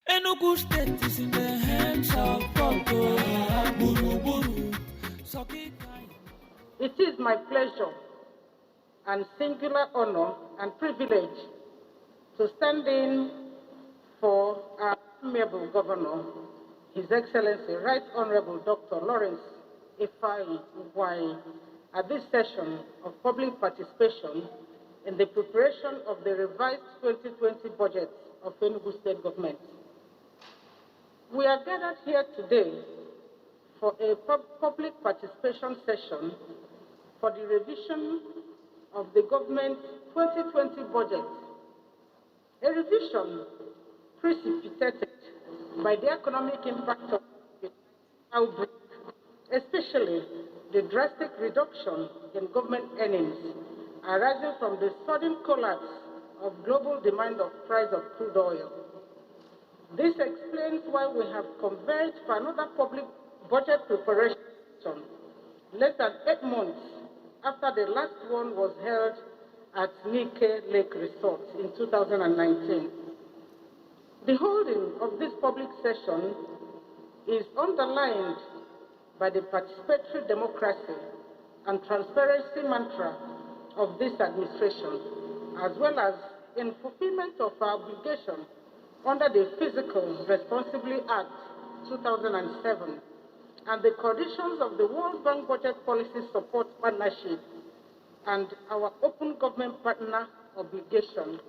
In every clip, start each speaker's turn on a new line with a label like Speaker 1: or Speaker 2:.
Speaker 1: Enugu State is in the hands of Congo.
Speaker 2: It is my pleasure and singular honor and privilege to stand in for our amiable governor, His Excellency Right Honorable Dr. Lawrence Ifeanyi Ugwuanyi, at this session of public participation in the preparation of the revised 2020 budget of Enugu State Government. We are gathered here today for a public participation session for the revision of the government's 2020 budget, a revision precipitated by the economic impact of the outbreak, especially the drastic reduction in government earnings arising from the sudden collapse of global demand of price of crude oil. This explains why we have converged for another public budget preparation less than 8 months after the last one was held at Nike Lake Resort in 2019. The holding of this public session is underlined by the participatory democracy and transparency mantra of this administration, as well as in fulfillment of our obligation under the Fiscal Responsibly Act 2007 and the conditions of the World Bank Budget Policy Support Partnership and our Open Government Partner obligation.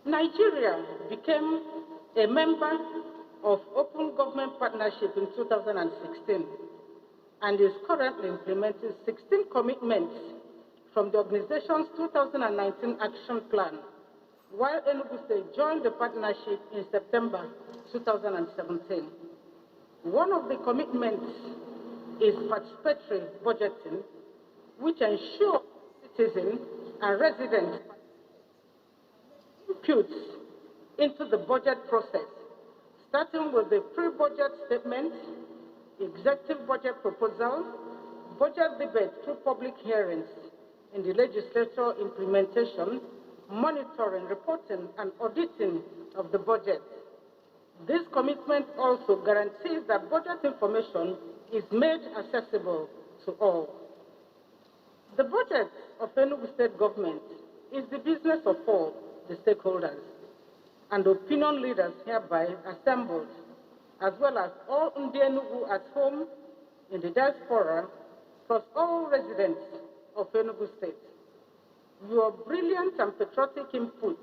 Speaker 2: Nigeria became a member of Open Government Partnership in 2016 and is currently implementing 16 commitments from the organization's 2019 Action Plan, while Enugu State joined the partnership in September 2017. One of the commitments is participatory budgeting, which ensures citizens and residents inputs into the budget process, starting with the pre-budget statement, executive budget proposal, budget debate through public hearings in the legislature, implementation, monitoring, reporting, and auditing of the budget. This commitment also guarantees that budget information is made accessible to all. The budget of Enugu State Government is the business of all the stakeholders and opinion leaders hereby assembled, as well as all Ndi Enugu at home, in the diaspora, plus all residents of Enugu State. Your brilliant and patriotic input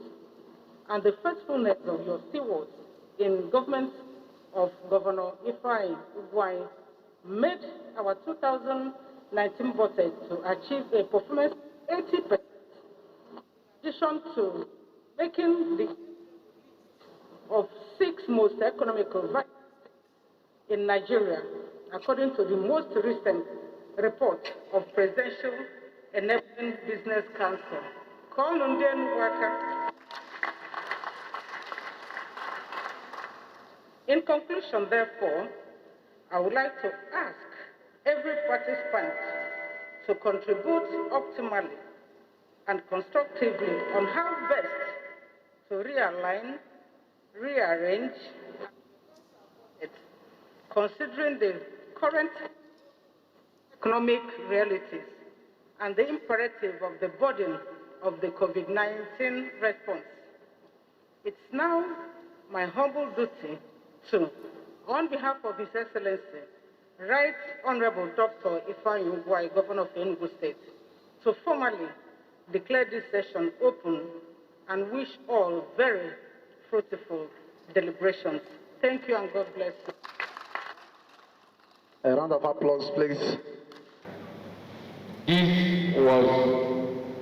Speaker 2: and the faithfulness of your stewards in government of Governor Ifeanyi Ugwuanyi made our 2019 budget to achieve a performance 80%, in addition to making the of 6 most economical in Nigeria, according to the most recent report of Presidential Enabling Business Council. Call Ndi Enugu aka. In conclusion, therefore, I would like to ask every participant to contribute optimally and constructively on how best to realign, rearrange, considering the current economic realities and the imperative of the burden of the COVID-19 response. It's now my humble duty to, on behalf of His Excellency, Right Honorable Dr. Ifeanyi Ugwuanyi, Governor of Enugu State, to formally declare this session open and wish all very fruitful deliberations. Thank you and God bless you.
Speaker 3: A round of applause, please.
Speaker 4: This was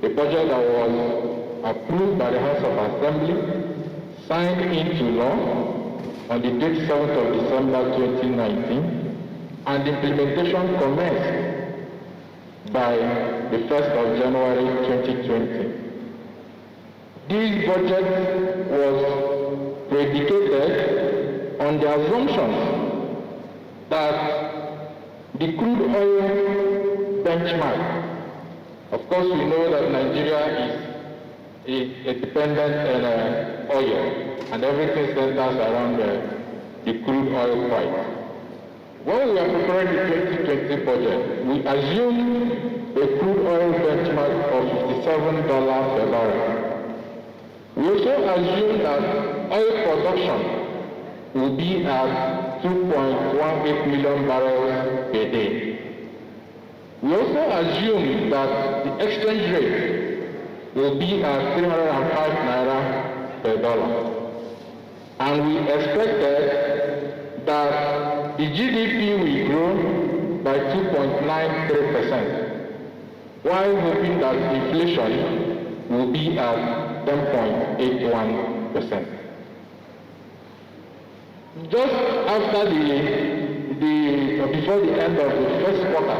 Speaker 4: a budget that was approved by the House of Assembly, signed into law on the date 7th of December 2019, and implementation commenced by the 1st of January 2020. This budget was predicated on the assumptions that the crude oil benchmark, of course we know that Nigeria is is dependent on oil, and everything centers around the crude oil price. When we are preparing the 2020 budget, we assumed a crude oil benchmark of $57 per barrel. We also assume that oil production will be at 2.18 million barrels per day. We also assume that the exchange rate will be at 305 naira per dollar. And we expected that the GDP will grow by 2.93%, while hoping that inflation will be at 10.81%. Just after before the end of the first quarter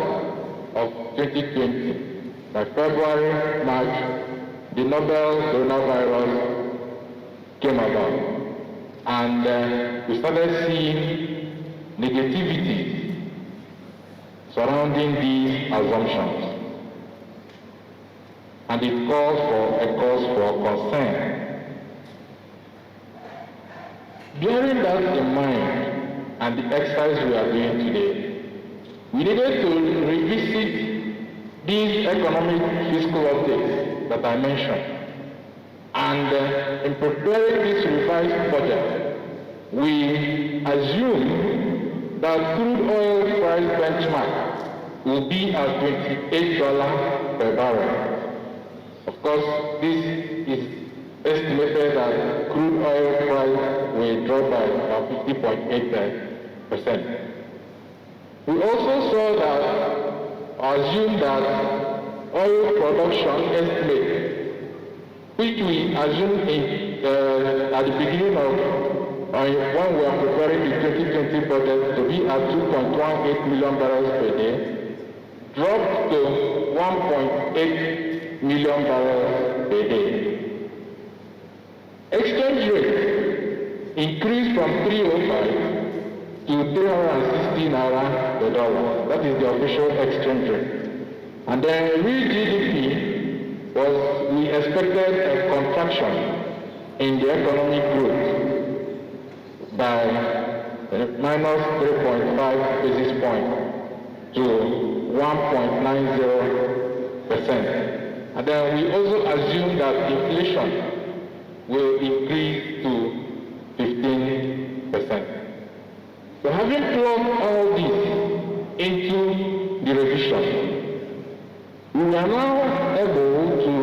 Speaker 4: of 2020, by February, March, the novel coronavirus came about, and we started seeing negativity surrounding these assumptions, and it calls for a cause for concern. Bearing that in mind, and the exercise we are doing today, we needed to revisit these economic fiscal updates that I mentioned. And in preparing this revised budget, we assume that crude oil price benchmark will be at $28 per barrel. Of course, this is estimated that crude oil price will drop by about 50.8%. We also saw that, assume that oil production estimate, which we assumed at the beginning of when we are preparing the 2020 budget to be at 2.18 million barrels per day, dropped to 1.8 million barrels per day. Exchange rate increased from 305 to 360 naira per dollar. That is the official exchange rate. And then real GDP we expected a contraction in the economic growth by minus 3.5 basis points to 1.90%. And then we also assume that inflation will increase to 15%. So having plugged all this into the revision, we are now able to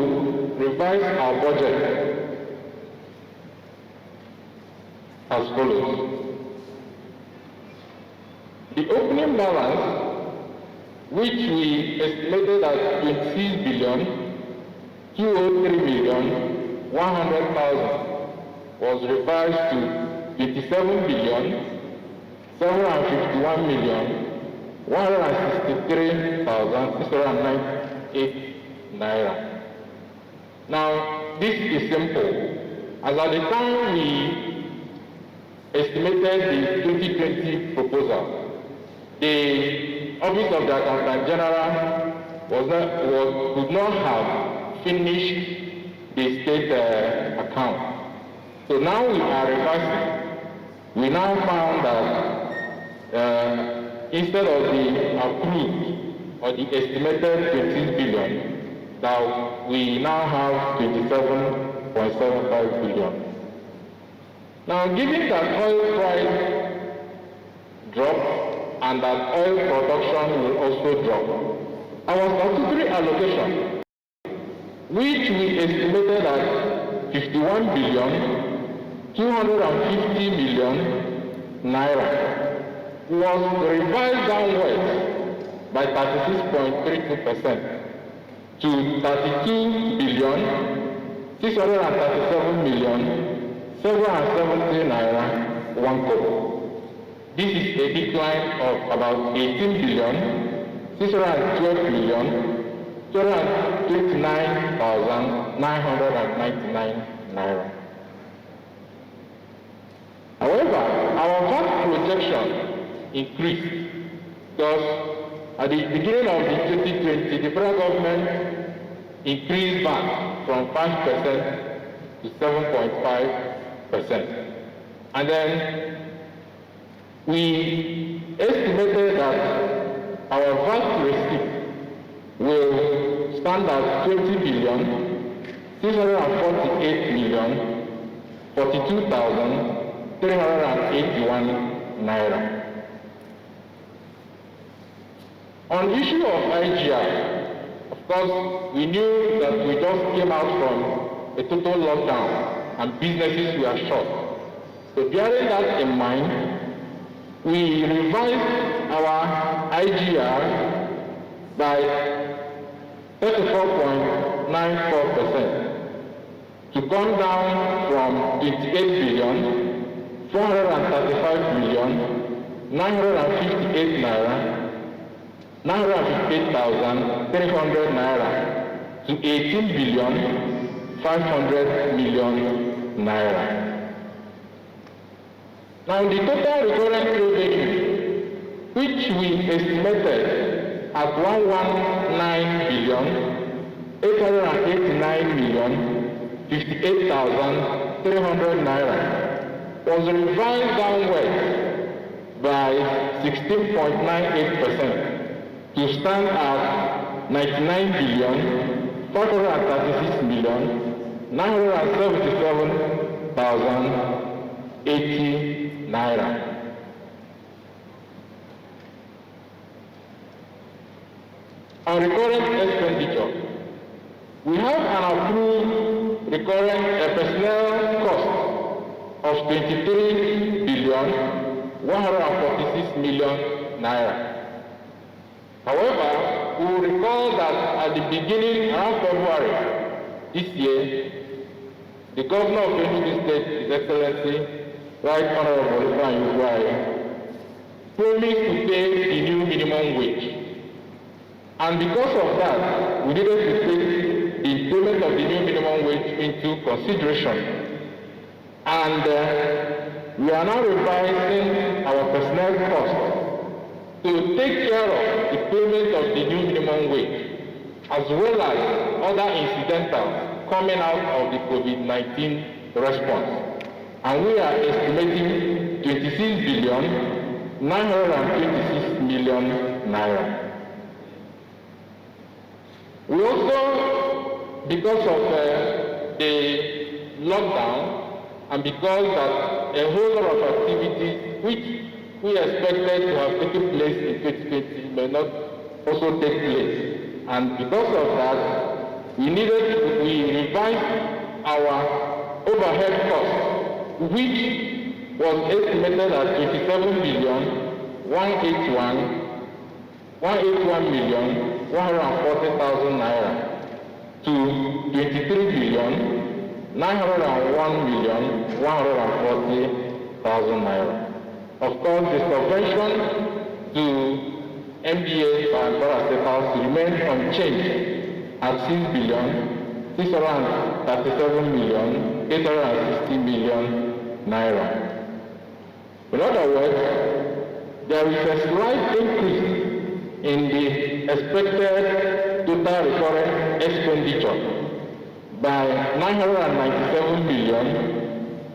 Speaker 4: revise our budget as follows. The opening balance, which we estimated at 26,203,100,000, was revised to 27,751,163,698 naira. Now, this is simple. As at the time we estimated the 2020 proposal, the Office of the Accountant General could not have finished the state account. So now we are reversing. We now found that instead of the approved or the estimated 26 billion, that we now have 27.75 billion. Now, given that oil price dropped and that oil production will also drop, our statutory allocation, which we estimated at 51 billion, 250 million naira, was revised downwards by 36.32% to 32 billion, 637 million, 770 naira, 1 kobo. This is a decline of about 18 billion, 612 million, 229,999 naira. However, our VAT projection increased because at the beginning of the 2020, the federal government increased VAT from 5% to 7.5%. And then we estimated that our VAT receipt will stand at 20 billion 648 million 42,381 naira. On issue of IGR, of course, we knew that we just came out from a total lockdown and businesses were shut. So bearing that in mind, we revised our IGR by 34.94% to come down from 28 billion 435 million 958 naira 958,300 naira to 18 billion 500 million naira. Now the total recurrent revenue, which we estimated at 119 billion 889 million 58,300 naira, was revised downwards by 16.98% to stand at 99 billion 536 million 977,080 naira. On recurrent expenditure, we have an approved recurrent personnel cost of 23 billion 146 million naira. However, we will recall that at the beginning, around February this year, the governor of Enugu State, His Excellency, Right Honorable Enugu promised to pay the new minimum wage. And because of that, we needed to take the payment of the new minimum wage into consideration. And we are now revising our personnel costs to take care of the payment of the new minimum wage, as well as other incidentals coming out of the COVID-19 response. And we are estimating 26 billion 926 million naira. We also, because of the lockdown and because that a whole lot of activities which we expected to have taken place in 2020 may not also take place. And because of that, we revised our overhead cost, which was estimated at 27 billion 181 million 140,000 naira to 23 billion 901 million 140,000 naira. Of course, the subvention to MDA and parastatals remained unchanged at 6 billion 637 million 860 million naira. In other words, there is a slight increase in the expected total recurrent expenditure by 997 million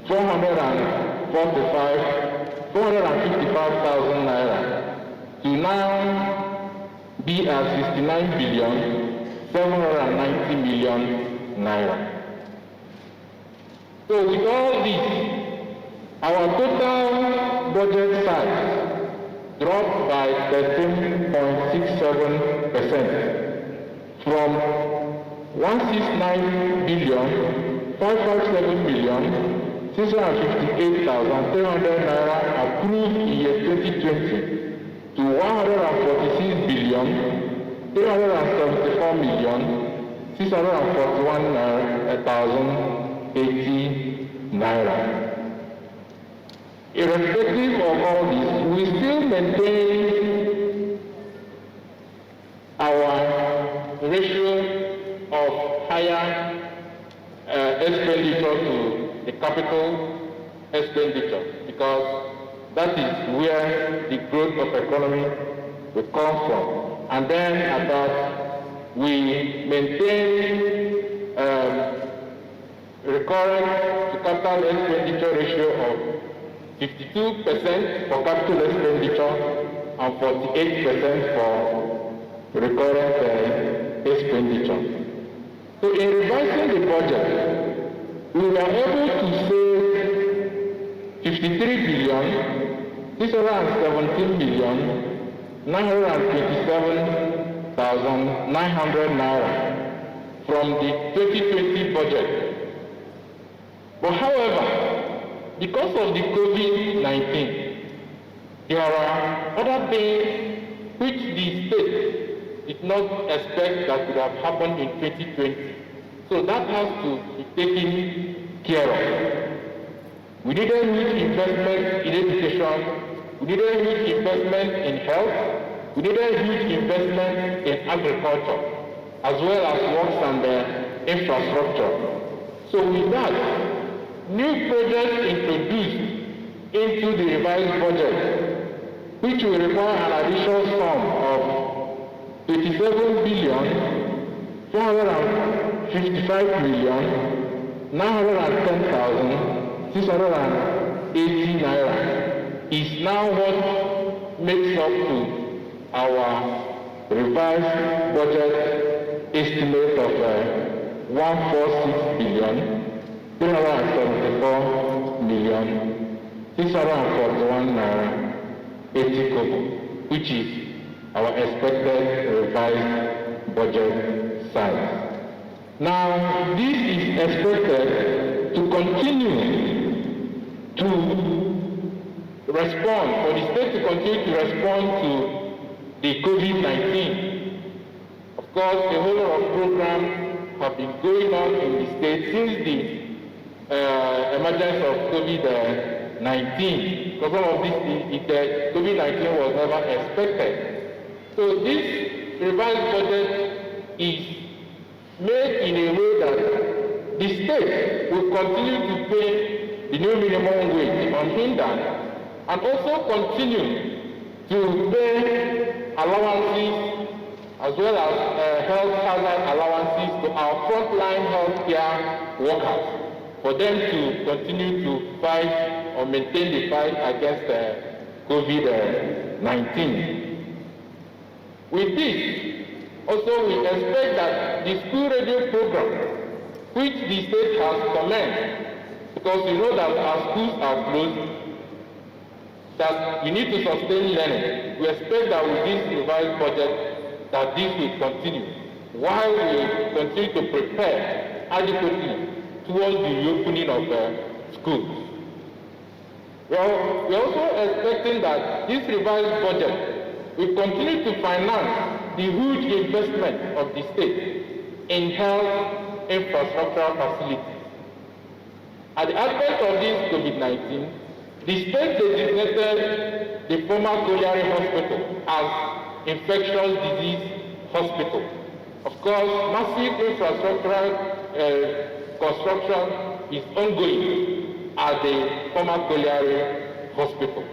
Speaker 4: 455,000 naira to now be at 69 billion 790 million naira. So with all this, our total budget size dropped by 13.67% from 169 billion 557 million 658,300 naira approved in year 2020 to 146 billion 374 million 641,080 naira. Irrespective of all this, we still maintain our ratio of higher expenditure to the capital expenditure, because that is where the growth of economy will come from. And then about we maintain recurrent to capital expenditure ratio of 52% for capital expenditure and 48% for recurrent expenditure. So in revising the budget, we were able to save 53 billion, 617 million, 927,900 naira from the 2020 budget. But however, because of the COVID-19, there are other things which the state did not expect that would have happened in 2020. So that has to be taken care of. We needed huge investment in education. We needed huge investment in health. We needed huge investment in agriculture, as well as works and infrastructure. So with that, new projects introduced into the revised budget, which will require an additional sum of 27 billion, 455 million, 910,000, 680 naira, is now what makes up to our revised budget estimate of 146 billion, 374 million, 641 naira, 80 kobo, which is our expected revised budget size. Now, this is expected to continue to respond, for the state to continue to respond to the COVID-19. Of course, a whole lot of programs have been going on in the state since the emergence of COVID-19, because some of this, COVID-19 was never expected. So this revised budget is made in a way that the state will continue to pay the new minimum wage unhindered, and also continue to pay allowances as well as health hazard allowances to our frontline healthcare workers for them to continue to fight or maintain the fight against COVID-19. With this, also we expect that the school radio program, which the state has commenced, because we know that our schools are closed, that we need to sustain learning. We expect that with this revised budget, that this will continue, while we continue to prepare adequately towards the reopening of schools. Well, we're also expecting that this revised budget will continue to finance the huge investment of the state in health infrastructural facilities. At the advent of this COVID-19, the state designated the former Colliery Hospital as infectious disease hospital. Of course, massive infrastructural construction is ongoing at the former Colliery Hospital.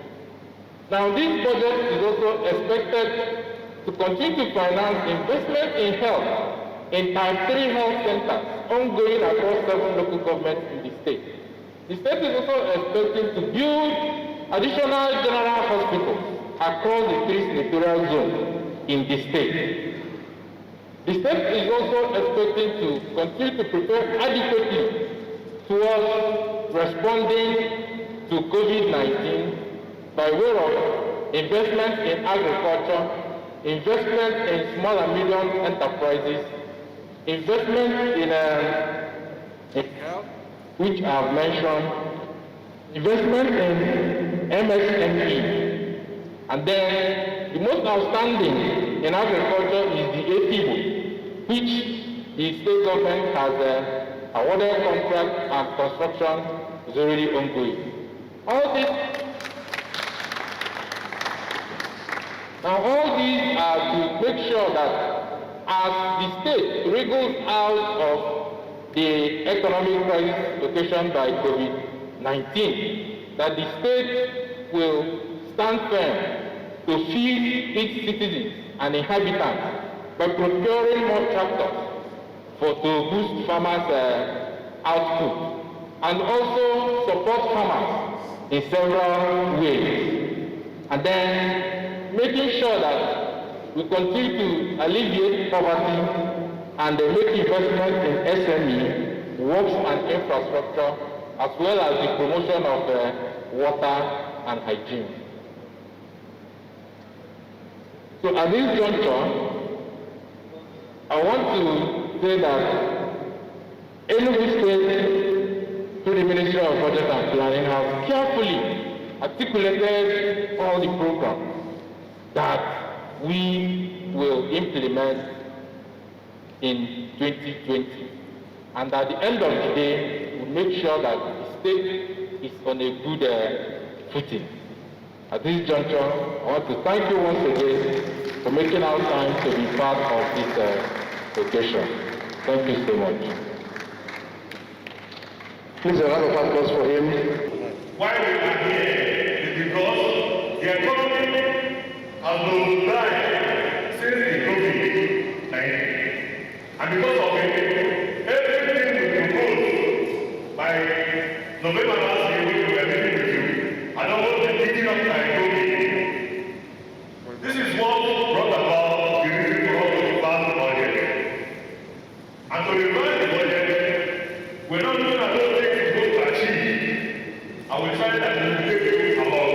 Speaker 4: Now, this budget is also expected to continue to finance investment in health in Type 3 health centers ongoing across 7 local governments in the state. The state is also expecting to build additional general hospitals across the 3 senatorial zones in the state. The state is also expecting to continue to prepare adequately towards responding to COVID-19 by way of investment in agriculture, investment in small and medium enterprises, investment in health, which I have mentioned, investment in MSME, and then the most outstanding in agriculture is the APIBO, which the state government has awarded contract and construction is already ongoing. All these are to make sure that as the state wriggles out of the economic crisis occasioned by COVID-19, that the state will stand firm to feed its citizens and inhabitants by procuring more tractors to boost farmers' output, and also support farmers in several ways. And then making sure that we continue to alleviate poverty and make investment in SME, works and infrastructure, as well as the promotion of water and hygiene. So at this juncture, I want to say that Enugu State, through the Ministry of Budget and Planning, has carefully articulated all the programs that we will implement in 2020. And at the end of the day, we'll make sure that the state is on a good footing. At this juncture, I want to thank you once again for making our time to be part of this occasion. Thank you so much. Please, a round of applause for him.
Speaker 3: Why we are here is because the economy has been dying since the COVID-19. And because of it, everything we proposed by November last year, we were meeting with you, and almost the beginning of my COVID. This is what brought about the reason for us to pass the budget. And to revise the budget, we're not looking at those things we go to achieve, and we try that we will take you along.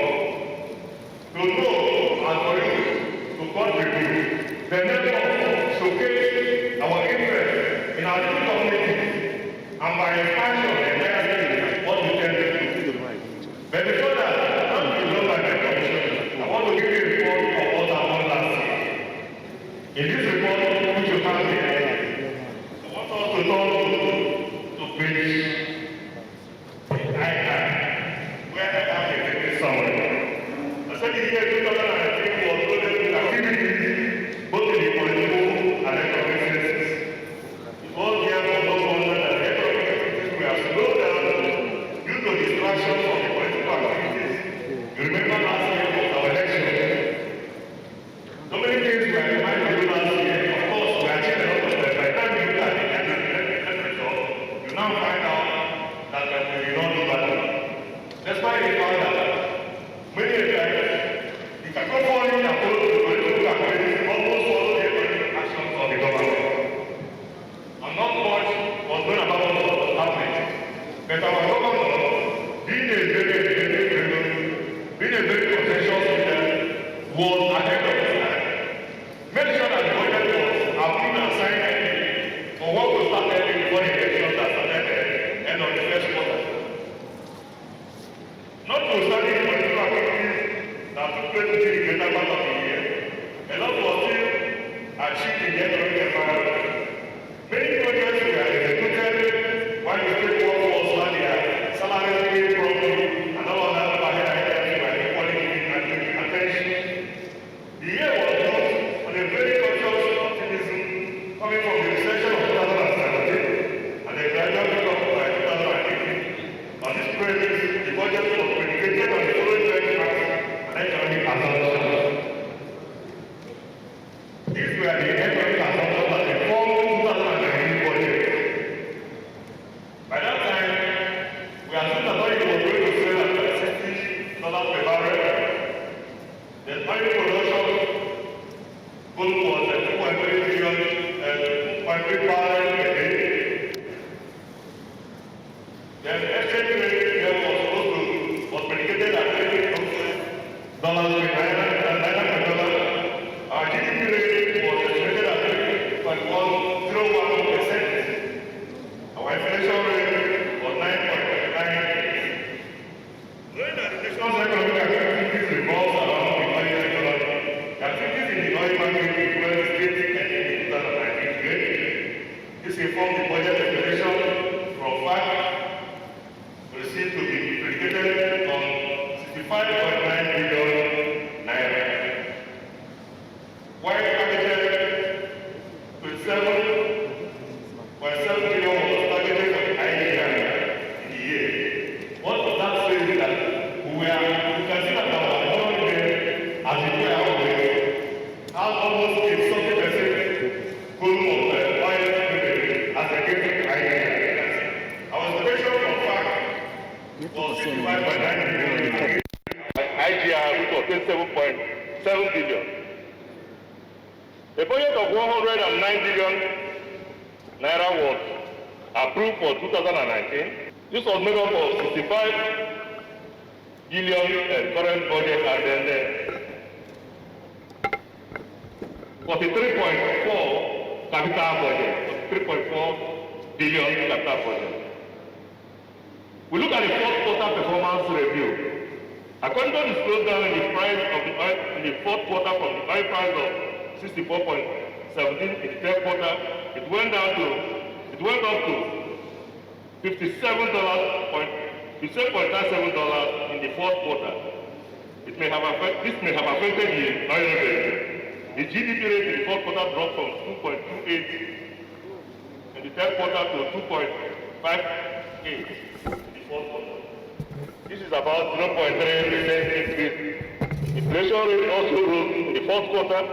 Speaker 3: To know and for you to contribute, the network showcase our interest in our new community, and by expansion, the entire state, what we can do. But before that, not to be done by my commission, I want to give you a report of what happened last year. In this report, which you have here, I want us to turn to page 9, where I have a very summary. I said the year 2019 was loaded with activities, both in the political and economic senses. It was therefore no wonder that the economic activities were slowed down due to distractions from the political activities. You remember last year was our election. So many things were reminded you last year. Of course, we achieved a lot of them. By the time you look at the end result, you now find out that we did not do that. Despite the fact that many times the cacophony opposed to the political activities almost follow the economic actions of the government. And not much was known about what was happening. But our government, being a very conscientious leader, was ahead of his time. Made sure that the budget was approved and signed for what was started before the elections that started at the end of the first quarter. Notwithstanding the political activities that took place within the greater part of the year, a lot was still achieved in the economic environment. Many projects were executed while the state workforce had their salaries paid properly, and all of that overhead items were equally given attention. The year was built on a very conscious optimism coming from the recession of 2017 and the gradual pickup by 2018. On this premise, the budget was predicated on the following benchmarks and economic assumptions. These were the economic assumptions that informed 2019 budget. By that time, we assumed that oil was going to sell at $60 per barrel. The oil production goal was 2.3 billion, 2.3 barrels per day. Then exchange rate here was predicated at $3 per dollar. Our GDP rate was estimated at 3.101%. Our inflation rate was 9.9%. Knowing that the nation's economic activities revolves around the oil economy, the activities in the oil market influenced the state ending in 2019. This informed the budget estimation from 5 received to be predicated on 65.9 billion naira. While targeted 27.7 billion was targeted for the billion. A budget of 109 billion naira was approved for 2019. This was made up of 65 billion current budget and then 43.4 capital budget, 3.4 billion capital budget. We look at the fourth quarter performance review. According to the slowdown in the price of the oil in the fourth quarter from the oil price of 64.17 in the third quarter, it went up to $57.37 in the fourth quarter. This may have affected the oil revenue. The GDP rate in the fourth quarter dropped from 2.28 in the third quarter to 2.58 in the fourth quarter. This is about 0.3% increase. Inflation rate also rose in the fourth quarter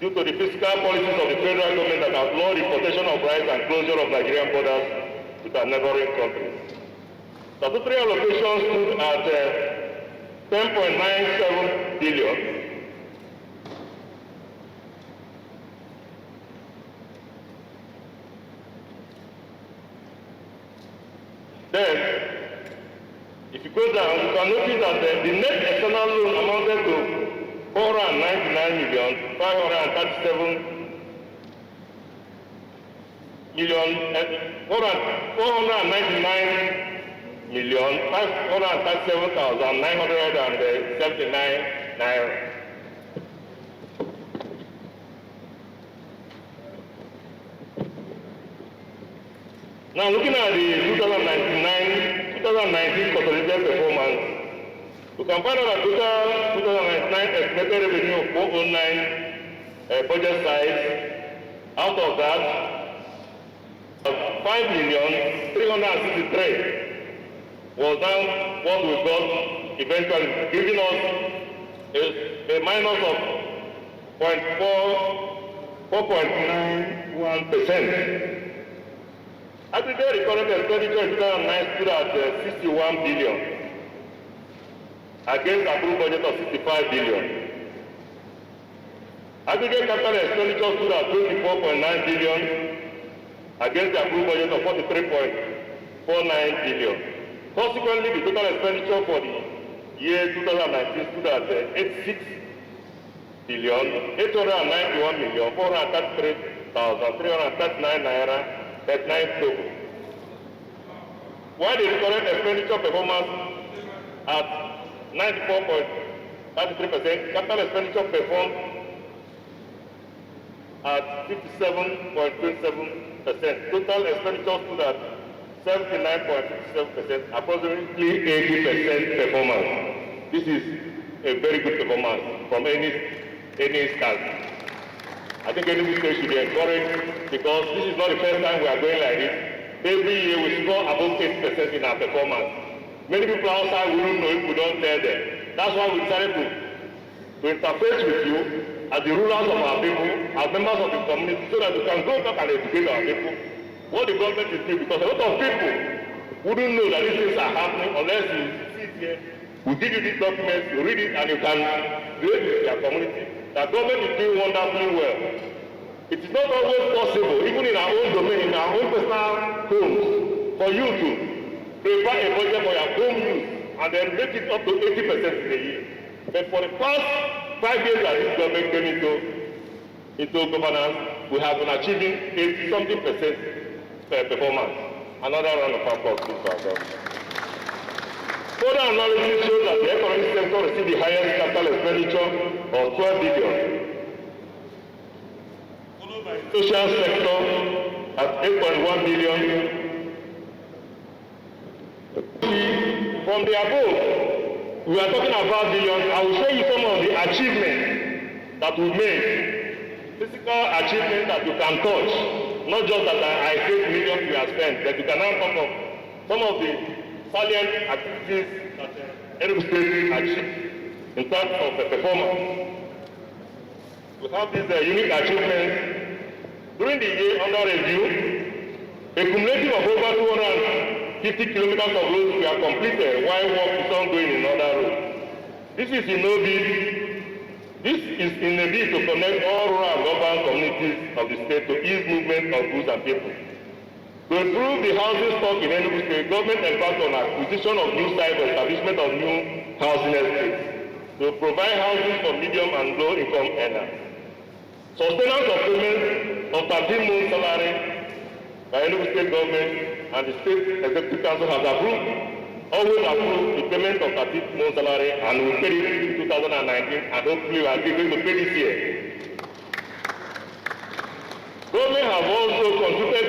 Speaker 3: due to the fiscal policies of the federal government that outlawed the importation of rice and closure of Nigerian borders with our neighboring countries. Statutory allocations stood at 10.97 billion. Then, if you go down, you can notice that the net external loan amounted to 499,537 million, 499,537,979 naira. Now, looking at the 2019 consolidated performance, we can find out that total 2019 estimated revenue of 409 budget size. Out of that, 5,363 was down what we got eventually, giving us a minus of 4.91%. Aggregate recurrent expenditure in 2009 stood at 61 billion against approved budget of 65 billion. Aggregate capital expenditure stood at 24.9 billion against the approved budget of 43.49 billion. Consequently, the total expenditure for the year 2019 stood at 86 billion, 891,433,339 naira, 39 total. While the recurrent expenditure performance at 94.33%, capital expenditure performed at 57.27%. Total expenditure stood at 79.57%, approximately 80% performance. This is a very good performance from any stance. I think Enugu State should be encouraged because this is not the first time we are going like this. Every year we score above 8% in our performance. Many people outside wouldn't know if we don't tell them. That's why we decided to interface with you as the rulers of our people, as members of the community, so that we can go back and educate our people what the government is doing. Because a lot of people wouldn't know that these things are happening unless you sit here, we give you these documents, you read it, and you can relate with your community. The government is doing wonderfully well. It is not always possible, even in our own domain, in our own personal homes, for you to prepare a budget for your home use and then make it up to 80% in a year. But for the past 5 years that this government came into governance, we have been achieving 80-something% performance. Another round of applause to our government. Further analysis shows that the economic sector received the highest capital expenditure of 12 billion. Followed by the social sector at 8.1 billion. From the above, we are talking about billions. I will show you some of the achievements that we made. Physical achievements that you can touch. Not just that I say millions we have spent, but you can now talk of some of the salient activities that Enugu State achieved in terms of the performance. We have these unique achievements. During the year under review, a cumulative of over 250 kilometers of roads were completed while work is ongoing in other roads. This is in a bid to connect all rural and urban communities of the state to ease movement of goods and people. To improve the housing stock in Enugu State, government embarked on acquisition of new sites for establishment of new housing estates to provide housing for medium and low income earners. Sustenance of payment of 13-month salary by Enugu State government and the State Executive Council has always approved the payment of 13th-month salary, and we paid it in 2019, and hopefully we are going to pay this year. Government have also consulted,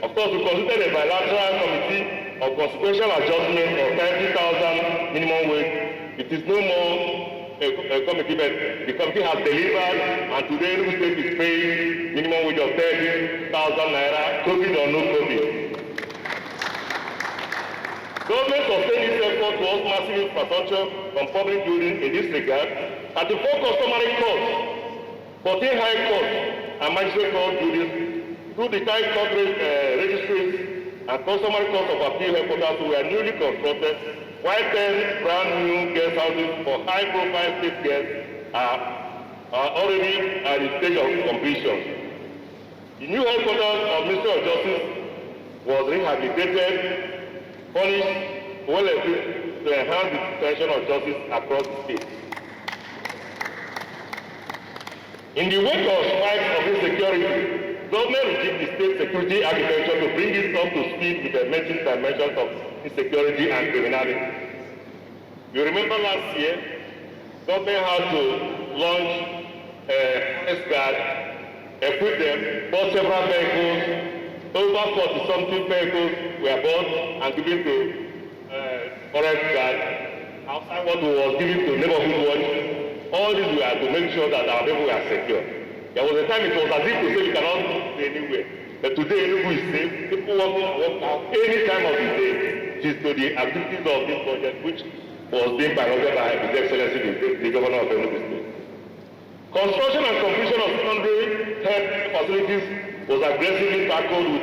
Speaker 3: of course, we consulted a bilateral committee of consequential adjustment of 30,000 minimum wage. It is no more a committee, but the committee has delivered, and today Enugu State is paying minimum wage of 30,000 naira, COVID or no COVID. Government sustained its effort towards massive infrastructure from public buildings in this regard. At the 4 customary courts, 14 high courts and magistrate court buildings, through the high court registries and customary courts of appeal headquarters were newly constructed, while 10 brand new guest houses for high-profile state guests are already at the stage of completion. The new headquarters of Ministry of Justice was rehabilitated, furnished, well-equipped to enhance the extension of justice across the state. In the wake of spikes of insecurity, government rejigged the state security architecture to bring it up to speed with the emerging dimensions of insecurity and criminality. You remember last year, government had to launch a guard, equip them, bought several vehicles. Over 40-something vehicles were bought and given to forest guard outside what was given to neighborhood watch. All these were to make sure that our people were secure. There was a time it was as if to say we cannot go anywhere. But today Enugu is safe. People walk in and walk out any time of the day. It is to the activities of this project which was being piloted by His Excellency the Governor of Enugu State. Construction and completion of secondary health facilities was aggressively tackled with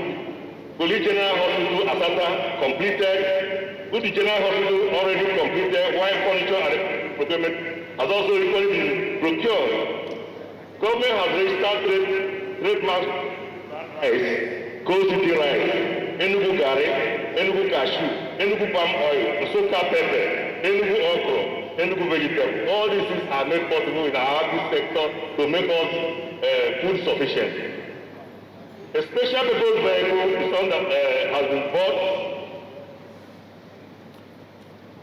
Speaker 3: Police General Hospital Asata completed, with the General Hospital already completed, while furniture and procurement has also equally been procured. Government has registered trademarks rice, Cold City rice, Enugu Gari, Enugu cashew, Enugu palm oil, Nsoka pepper, Enugu okra, Enugu vegetable. All these things are made possible in our agri sector to make us food sufficient. A special purpose vehicle has been bought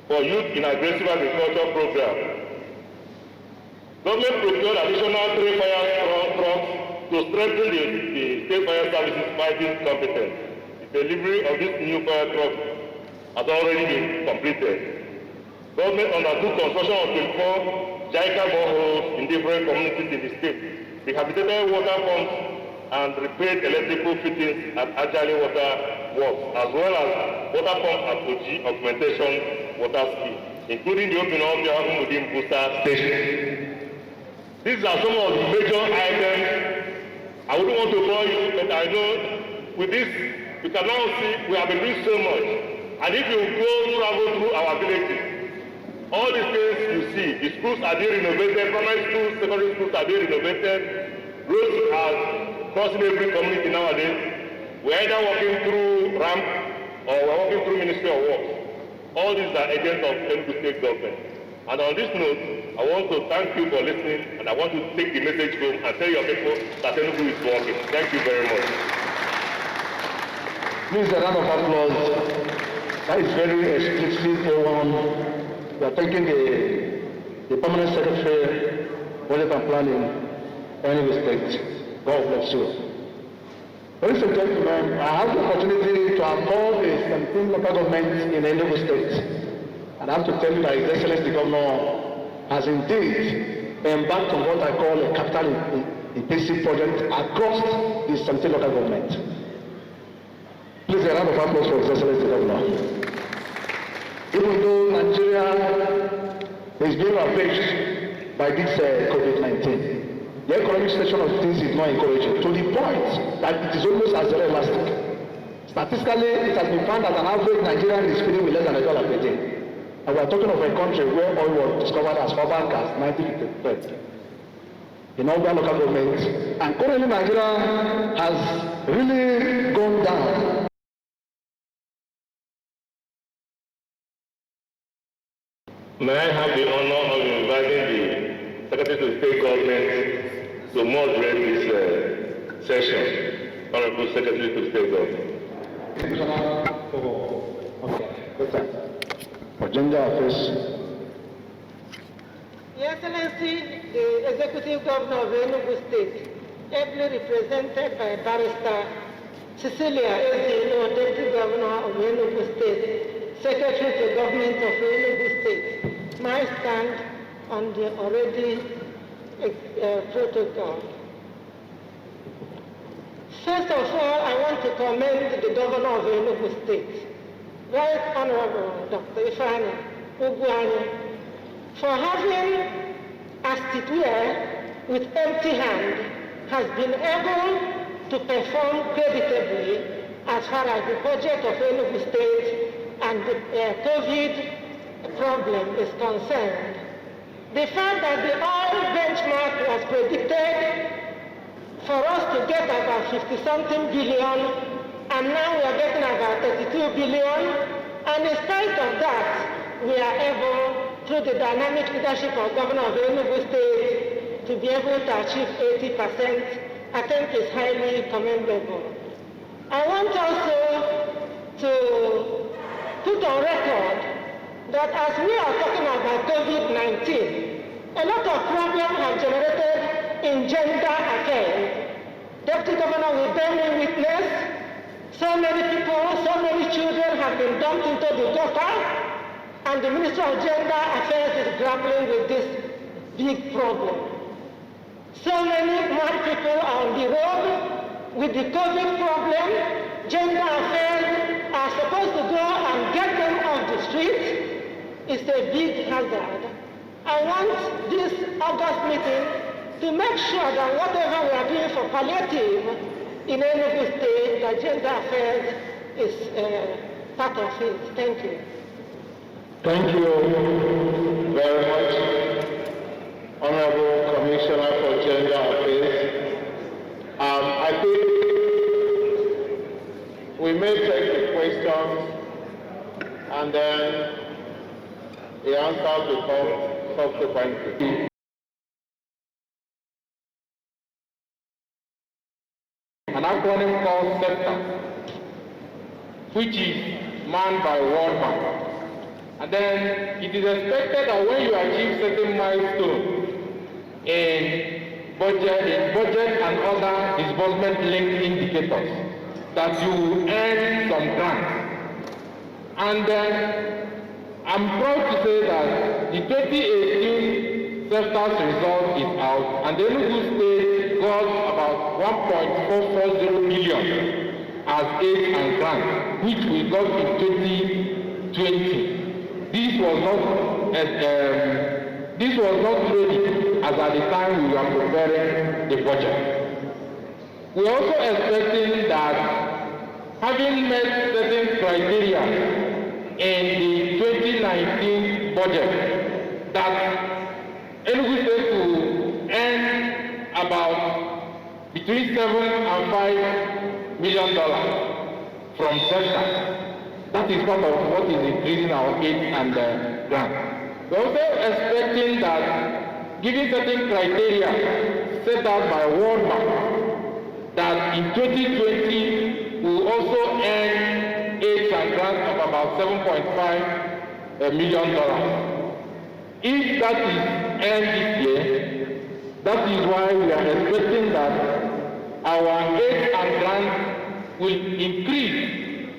Speaker 3: for youth in aggressive agriculture program. Government procured additional 3 fire trucks to strengthen the state fire services fighting competence. The delivery of this new fire truck has already been completed. Government undertook construction of 24 JICA boreholes in different communities in the state, rehabilitated water pumps, and repaired electrical fittings at Ajali Water Works, as well as water pump at OG augmentation water scheme, including the opening of the Umudim booster station. These are some of the major items. I wouldn't want to bore you, but I know with this, you can now see we have been doing so much. And if you travel through our villages, all the things you see, the schools are being renovated, primary schools, secondary schools are being renovated, roads are crossing every community nowadays. We're either walking through ramp or we're walking through Ministry of Works. All these are agents of Enugu State government. And on this note, I want to thank you for listening, and I want to take the message home and tell your people that Enugu is working. Thank you very much.
Speaker 5: Please, a round of applause. That is very explicit. We are thanking the Permanent Secretary, Budget and Planning, Enugu State. God bless you. Ladies and gentlemen, I have the opportunity to afford a 17 local government in Enugu State. And I have to tell you that His Excellency the Governor has indeed embarked on what I call a capital intensive project across the 17 local government. Please a round of applause for His Excellency the Governor. Even though Nigeria is being ravaged by this COVID-19, the economic situation of things is not encouraging, to the point that it is almost as elastic. Statistically, it has been found that an average Nigerian is feeding with less than $1 per day. And we are talking of a country where oil was discovered as urban gas 1953 in all the local governments. And currently Nigeria has really gone down.
Speaker 3: May I have the honor of inviting the Secretary to State Government to moderate this session. Honorable Secretary to State Government.
Speaker 5: For gender affairs.
Speaker 2: Your Excellency, the Executive Governor of Enugu State, ably represented by Barrister Cecilia Ezino, Deputy Governor of Enugu State, Secretary to Government of Enugu State, my stand on the already protocol. First of all, I want to commend the Governor of Enugu State, Right Honorable Dr. Ifeanyi Ugwuanyi, for having, as it were, with empty hand, has been able to perform creditably as far as the budget of Enugu State and the COVID problem is concerned. The fact that the oil benchmark was predicted for us to get about 50-something billion, and now we are getting about 32 billion, and in spite of that, we are able, through the dynamic leadership of Governor of Enugu State, to be able to achieve 80%, I think is highly commendable. I want also to put on record that as we are talking about COVID-19, a lot of problems have generated in gender affairs. Deputy Governor will bear me witness, so many people, so many children have been dumped into the gutter, and the Minister of Gender Affairs is grappling with this big problem. So many more people are on the road with the COVID problem. Gender affairs are supposed to go and get them off the street. It's a big hazard. I want this August meeting to make sure that whatever we are doing for palliative in Enugu State, that gender affairs is part of it. Thank you.
Speaker 4: Thank you very much, Honorable Commissioner for Gender Affairs. I think we may take the questions and then the answers will come subsequently. An acronym called SEPTA, which is manned by World Bank. And then it is expected that when you achieve certain milestones in budget and other disbursement-linked indicators, that you will earn some grants. And I'm proud to say that the 2018 SEPTA's result is out, and the Enugu State got about 1.440 million as aid and grants, which we got in 2020. This was not ready as at the time we were preparing the budget. We are also expecting that, having met certain criteria in the 2019 budget, that Enugu State will earn about between $7 and $5 million from SEPTA. That is part of what is increasing our aid and grant. We are also expecting that, given certain criteria set out by World Bank, that in 2020 we will also earn aid and grants of about $7.5 million. If that is earned this year, that is why we are expecting that our aid and grants will increase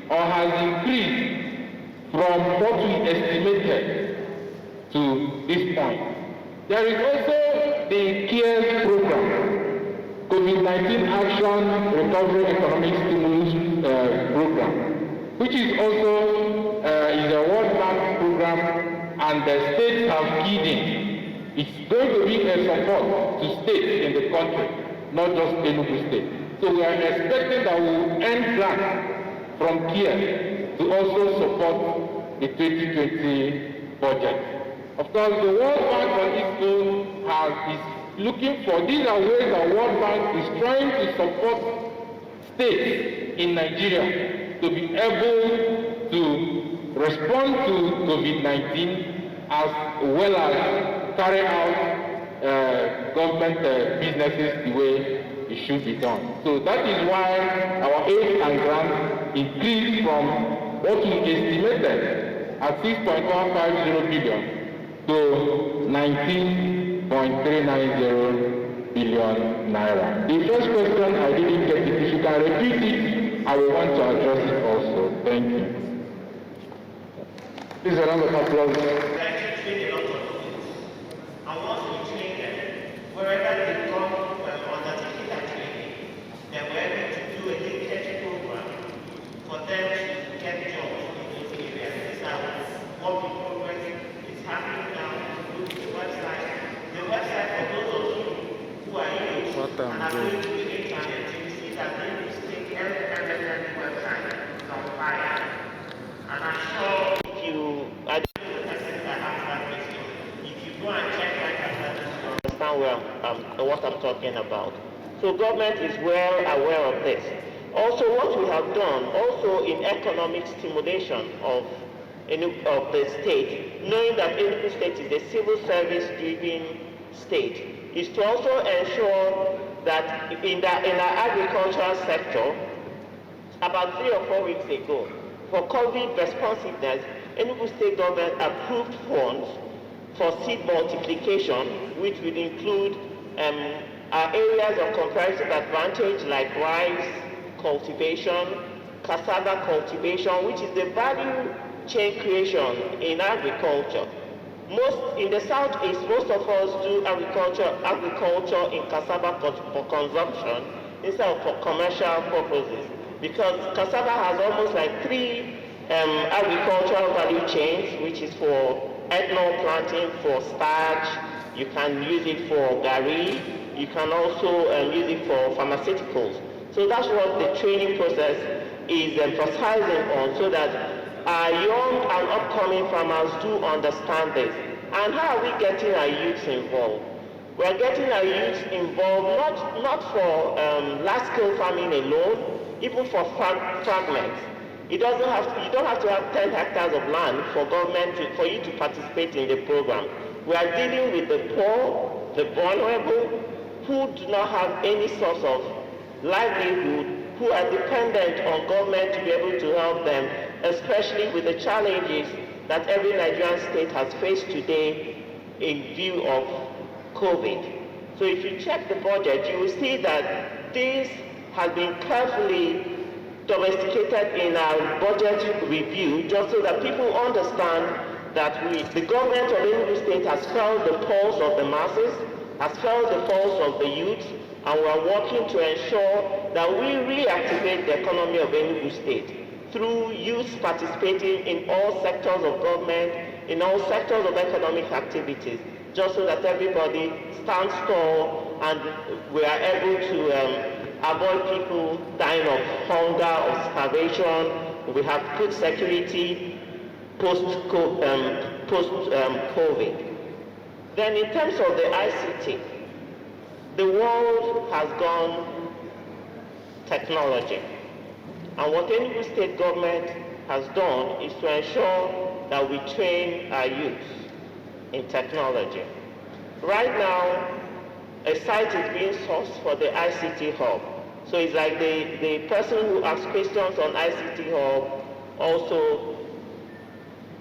Speaker 4: or has increased from what we estimated to this point. There is also the CARES program, COVID-19 Action Recovery Economic Stimulus program, which is also is a World Bank program, and the states have keyed in. It's going to be a support to states in the country, not just Enugu State. So we are expecting that we will earn grants from CARE to also support the 2020 budget. Of course, the World Bank on its own is looking for, these are ways that World Bank is trying to support states in Nigeria to be able to respond to COVID-19 as well as carry out government businesses the way it should be done. So that is why our aid and grants increased from what we estimated at 6.150 billion to 19.390 billion naira. The first question, I didn't get it. If you can repeat it, I will want to address it also. Thank you.
Speaker 5: Please, a round of applause.
Speaker 6: And once we train them, wherever they come undertaking that training, then we're able to do a linkage program for them to get jobs in those areas. These are work in progress. It's happening now. Look at the website. The website for those of you who are youth and are going to the internet, you see that they will stick every website on fire. And I'm sure if you are the person that has that question, if you go and check what I'm talking about. So government is well aware of this. Also, what we have done, also in economic stimulation of the state, knowing that Enugu State is a civil service-driven state, is to also ensure that in our agricultural sector, about 3 or 4 weeks ago, for COVID responsiveness, Enugu State government approved funds for seed multiplication, which will include our areas of comparative advantage like rice cultivation, cassava cultivation, which is the value chain creation in agriculture. In the southeast, most of us do agriculture in cassava for consumption instead of for commercial purposes, because cassava has almost like 3 agricultural value chains, which is for ethanol planting, for starch, you can use it for gari, you can also use it for pharmaceuticals. So that's what the training process is emphasizing on, so that our young and upcoming farmers do understand this. And how are we getting our youths involved? We're getting our youths involved not for large-scale farming alone, even for fragments. You don't have to have 10 hectares of land for for you to participate in the program. We are dealing with the poor, the vulnerable, who do not have any source of livelihood, who are dependent on government to be able to help them, especially with the challenges that every Nigerian state has faced today in view of COVID. So if you check the budget, you will see that this has been carefully domesticated in our budget review, just so that people understand that the government of Enugu State has felt the pulse of the masses, has felt the pulse of the youth, and we are working to ensure that we reactivate the economy of Enugu State through youth participating in all sectors of government, in all sectors of economic activities, just so that everybody stands tall and we are able to avoid people dying of hunger or starvation. We have food security post-COVID. Then in terms of the ICT, the world has gone technology. And what Enugu State government has done is to ensure that we train our youth in technology. Right now, a site is being sourced for the ICT hub. So it's like the person who asks questions on ICT hub also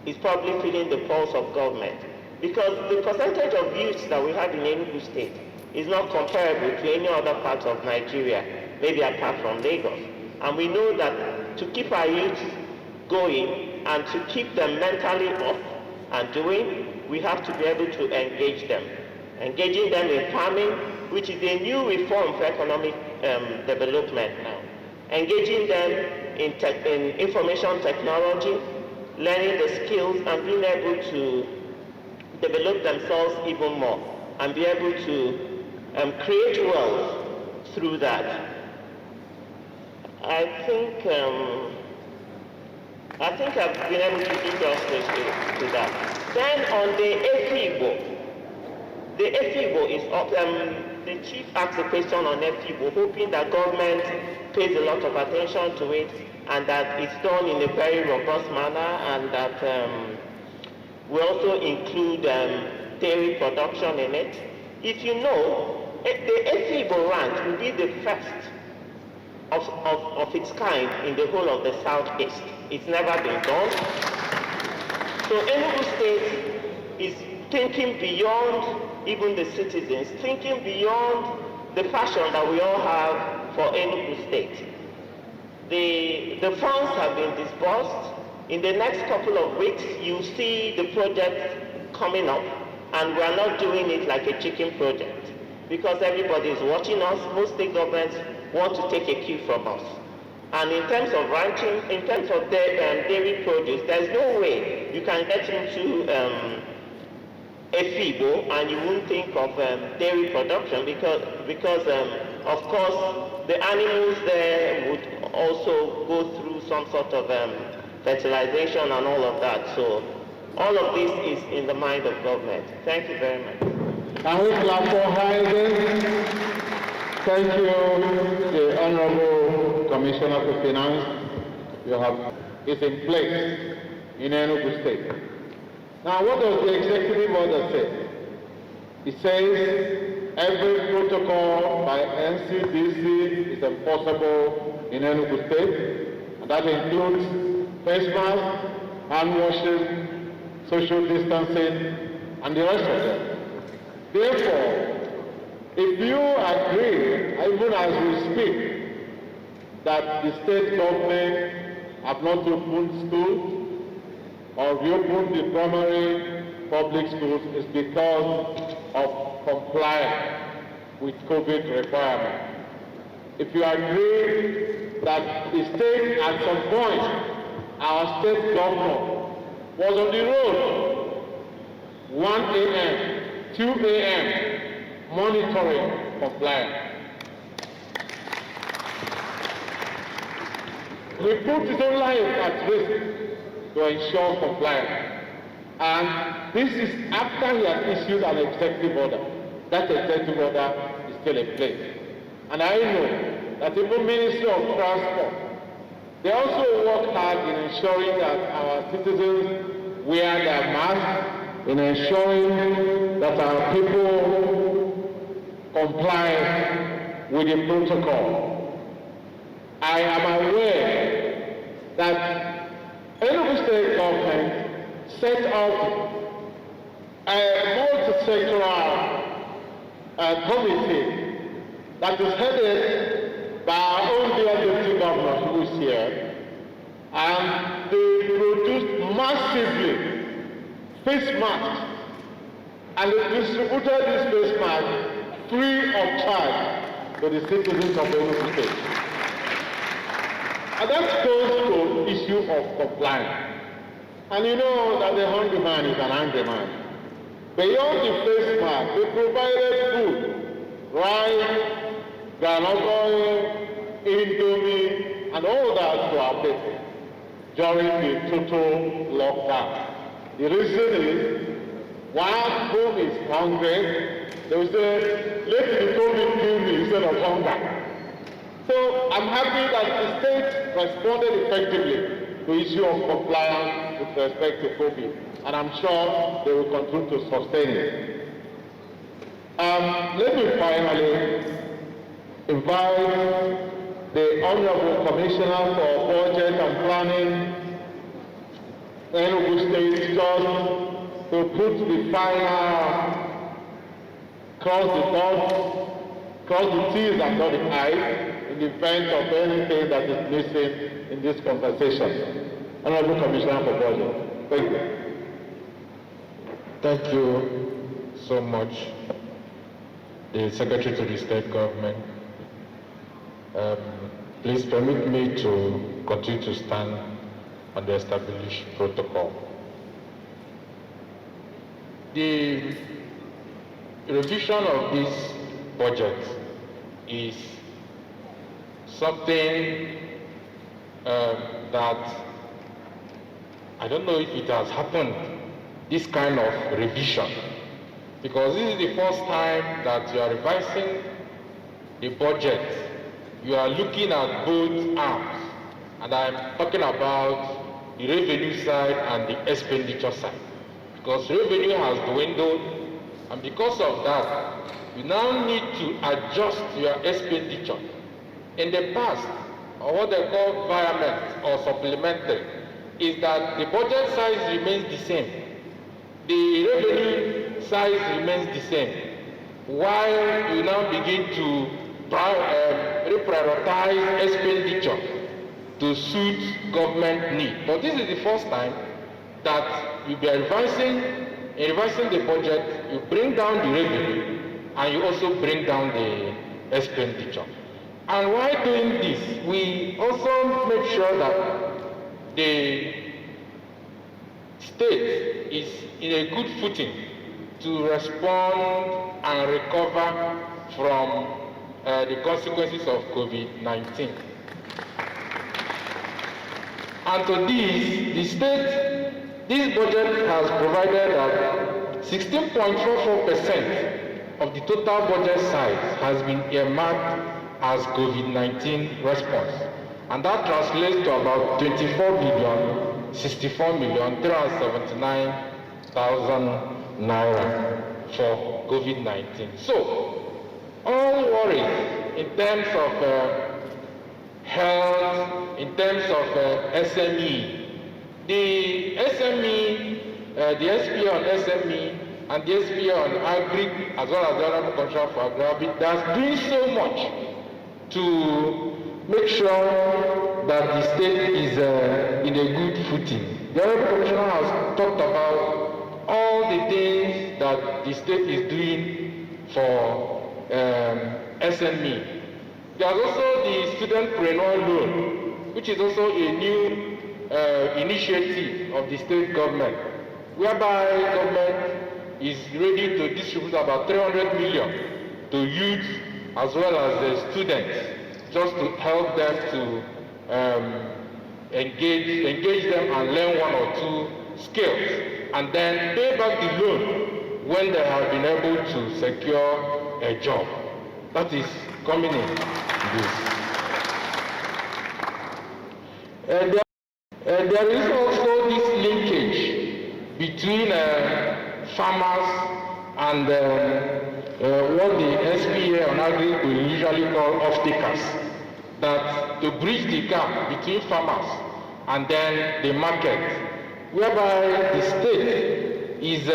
Speaker 6: is probably feeling the pulse of government. Because the percentage of youths that we have in Enugu State is not comparable to any other part of Nigeria, maybe apart from Lagos. And we know that to keep our youth going and to keep them mentally up and doing, we have to be able to engage them. Engaging them in farming, which is a new reform for economic development now. Engaging them in information technology, learning the skills and being able to develop themselves even more and be able to create wealth through that. I think I think I've been able to do justice to that. Then on the EFIGO is up. The chief asked a question on EFIGO, hoping that government pays a lot of attention to it and that it's done in a very robust manner, and that we also include dairy production in it. If you know, the EFIGO ranch will be the first of its kind in the whole of the Southeast. It's never been done. So Enugu State is thinking beyond even the citizens, thinking beyond the passion that we all have for Enugu State. The funds have been disbursed. In the next couple of weeks, you see the project coming up, and we are not doing it like a chicken project because everybody is watching us. Most state governments want to take a cue from us. And in terms of ranching, in terms of dairy produce, there's no way you can get into EFIGO and you won't think of dairy production because of course, the animals there would also go through some sort of fertilization and all of that. So all of this is in the mind of government. Thank you very much.
Speaker 4: Can we clap for Hayden? Thank you, the Honorable Commissioner for Finance. It's in place in Enugu State. Now, what does the executive order say? It says every protocol by NCDC is enforceable in Enugu State, and that includes face masks, hand washing, social distancing, and the rest of them. Therefore, if you agree, even as we speak, that the state government have not opened schools or reopened the primary public schools, is because of compliance with COVID requirements. If you agree that the state, at some point, our state governor was on the road, 1 a.m., 2 a.m., monitoring compliance. He put his own life at risk to ensure compliance. And this is after he had issued an executive order. That executive order is still in place. And I know that the Ministry of Transport, they also work hard in ensuring that our citizens wear their masks, in ensuring that our people comply with the protocol. I am aware that Enugu State government set up a multi-sectoral committee that is headed by our own dear deputy governor who is here, and they produced massively face masks, and they distributed these face masks free of charge to the citizens of Enugu State. And that goes to the issue of compliance. And you know that the hungry man is an angry man. Beyond the face mask, they provided food, rice, groundnut oil, indomie, and all that to our people during the total lockdown. The reason is, while home is hungry, they will say, let the COVID kill me instead of hunger. So I'm happy that the state responded effectively to the issue of compliance with respect to COVID, and I'm sure they will continue to sustain it. Let me finally invite the Honorable Commissioner for Budget and Planning, Enugu State, just to put the final cross the T's and dot the I's in the event of anything that is missing in this conversation. Honorable Commissioner for Budget. Thank you.
Speaker 7: Thank you so much, the Secretary to the State Government. Please permit me to continue to stand on the established protocol. The revision of this budget is something that
Speaker 4: I don't know if it has happened, this kind of revision, because this is the first time that you are revising the budget. You are looking at both arms, and I'm talking about the revenue side and the expenditure side, because revenue has dwindled, and because of that, you now need to adjust your expenditure. In the past, or what they call variant or supplementary, is that the budget size remains the same, the revenue size remains the same, while you now begin to reprioritize expenditure to suit government need. But this is the first time that you'll be revising the budget, you bring down the revenue, and you also bring down the expenditure. And while doing this, we also make sure that the state is in a good footing to respond and recover from the consequences of COVID-19. And to this, this budget has provided that 16.44% of the total budget size has been earmarked as COVID-19 response. And that translates to about 24,064,379,000 naira for COVID-19. So, all worries in terms of health, in terms of SME, the SME, the SPA on SME and the SPA on agri, as well as the other contract for agri, that's doing so much to make sure that the state is in a good footing. The other commissioner has talked about all the things that the state is doing for SME. There's also the student-preneur loan, which is also a new initiative of the state government, whereby government is ready to distribute about 300 million to youth as well as the students, just to help them to engage them and learn one or two skills, and then pay back the loan when they have been able to secure a job. That is coming in this. There is also this linkage between farmers and what the SPA on agri will usually call off-takers, that to bridge the gap between farmers and then the market, whereby the state is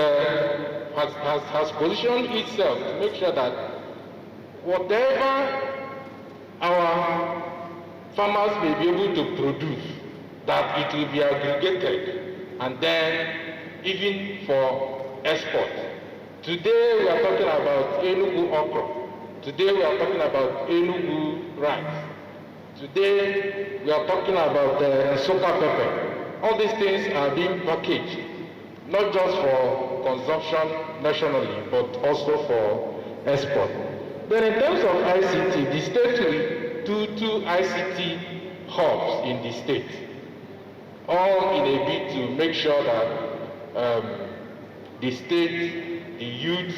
Speaker 4: has positioned itself to make sure that whatever our farmers may be able to produce, that it will be aggregated and then even for export. Today we are talking about Enugu okra. Today we are talking about Enugu rice. Today we are talking about soka pepper. All these things are being packaged, not just for consumption nationally, but also for export. Then in terms of ICT, the state will do 2 ICT hubs in the state, all in a bid to make sure that the state, the youth,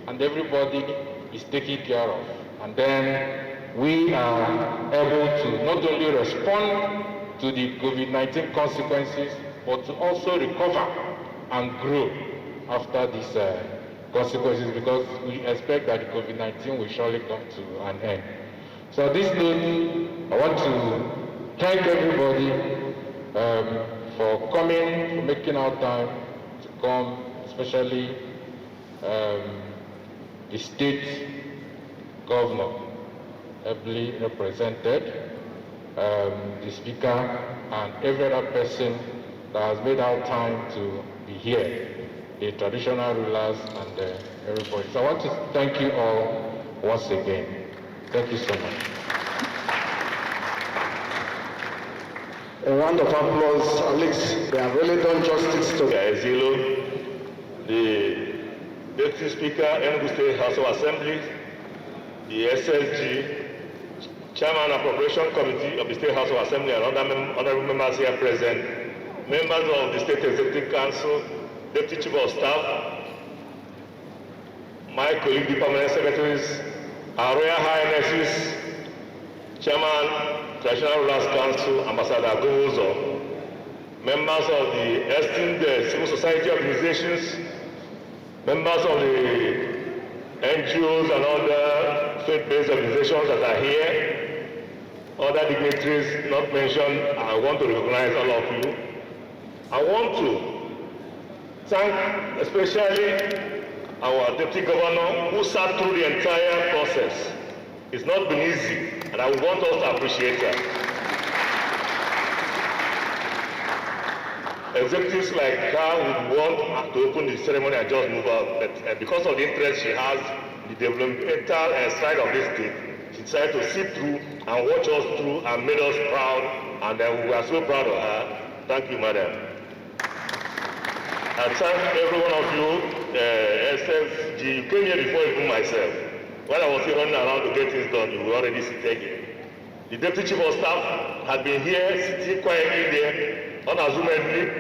Speaker 4: and everybody is taken care of. And then we are able to not only respond to the COVID-19 consequences, but to also recover and grow after these consequences, because we expect that the COVID-19 will surely come to an end. So on this note, I want to thank everybody for coming, for making our time to come, especially the state governor, ably represented, the speaker, and every other person that has made our time to be here, the traditional rulers and everybody. So I want to thank you all once again. Thank you so much.
Speaker 5: A round of applause, at least they have really done justice to
Speaker 3: Zilo, the Deputy Speaker, Enugu State House of Assembly, the SSG, Chairman Appropriation Committee of the State House of Assembly, and other honorable members here present, members of the State Executive Council, Deputy Chief of Staff, my colleague, the permanent secretaries, our Royal Highnesses, Chairman, Traditional Rulers Council, Ambassador Gozo, members of the esteemed civil society organizations, members of the NGOs and other faith-based organizations that are here, other dignitaries not mentioned, I want to recognize all of you. I want to thank especially our Deputy Governor who sat through the entire process. It's not been easy, and I want us to appreciate her. Executives like her would want to open the ceremony and just move out, but because of the interest she has in the developmental side of this state, she decided to sit through and watch us through and made us proud, and we are so proud of her. Thank you, madam. I thank every one of you, SFG. You came here before even myself. While I was here running around to get things done, you were already sitting here. The Deputy Chief of Staff had been here, sitting quietly there, unassumedly.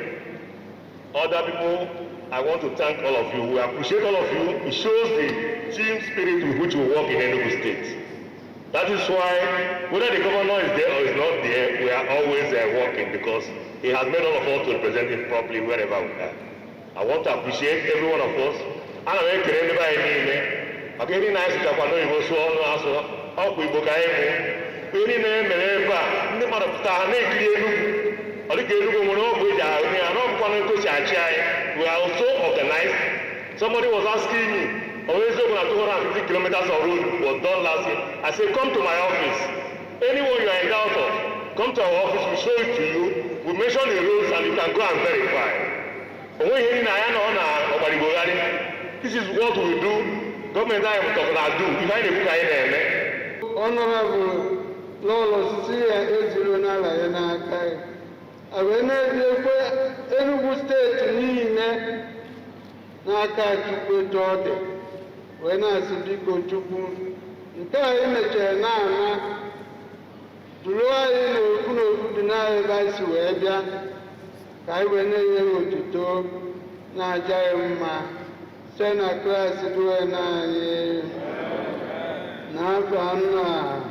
Speaker 3: Other people, I want to thank all of you. We appreciate all of you. It shows the team spirit with which we work in Enugu State. That is why, whether the governor is there or is not there, we are always working, because he has made all of us to represent him properly wherever we are. I want to appreciate every one of us. And I'm going to anybody okay, any nice to know you so how we book any name and the mother of Tahane, or the Enugu we are also organized. Somebody was asking me, always over 250 kilometers of road was done last year. I said, come to my office. Anyone you are in doubt of, come to our office, we show it to you. We mention the roads and you can go and verify. This is what we do. Government I am talking about do. If I never
Speaker 8: Honorable Lolo Sia Ezilona Layanaka. I went to Enugu State Nine Naka Chuku Jordan. When I speak of Chuku, in China, Duluai no deny vice Webia. I went to do Najayama. Sena class do na